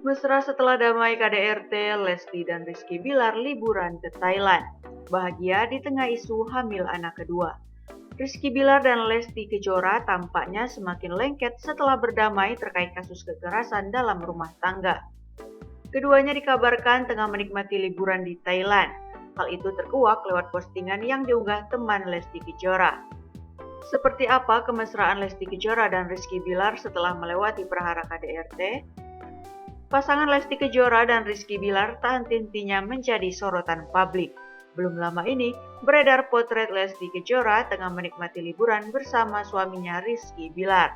Mesra setelah damai KDRT, Lesti dan Rizky Bilar liburan ke Thailand. Bahagia di tengah isu hamil anak kedua. Rizky Bilar dan Lesti Kejora tampaknya semakin lengket setelah berdamai terkait kasus kekerasan dalam rumah tangga. Keduanya dikabarkan tengah menikmati liburan di Thailand. Hal itu terkuak lewat postingan yang diunggah teman Lesti Kejora. Seperti apa kemesraan Lesti Kejora dan Rizky Bilar setelah melewati prahara KDRT? Pasangan Lesti Kejora dan Rizky Bilar tak henti-hentinya menjadi sorotan publik. Belum lama ini, beredar potret Lesti Kejora tengah menikmati liburan bersama suaminya Rizky Bilar.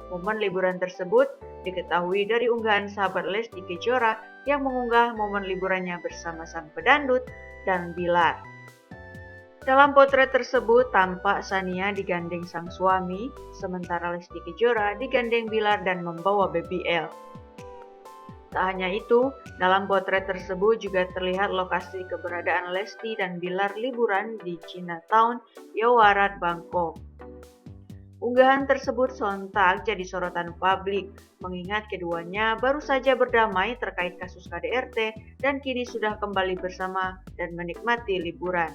Momen liburan tersebut diketahui dari unggahan sahabat Lesti Kejora yang mengunggah momen liburannya bersama sang pedangdut dan Bilar. Dalam potret tersebut tampak Sania digandeng sang suami, sementara Lesti Kejora digandeng Bilar dan membawa baby L. Tak hanya itu, dalam potret tersebut juga terlihat lokasi keberadaan Lesti dan Bilar liburan di Chinatown, Yaowarat, Bangkok. Unggahan tersebut sontak jadi sorotan publik, mengingat keduanya baru saja berdamai terkait kasus KDRT dan kini sudah kembali bersama dan menikmati liburan.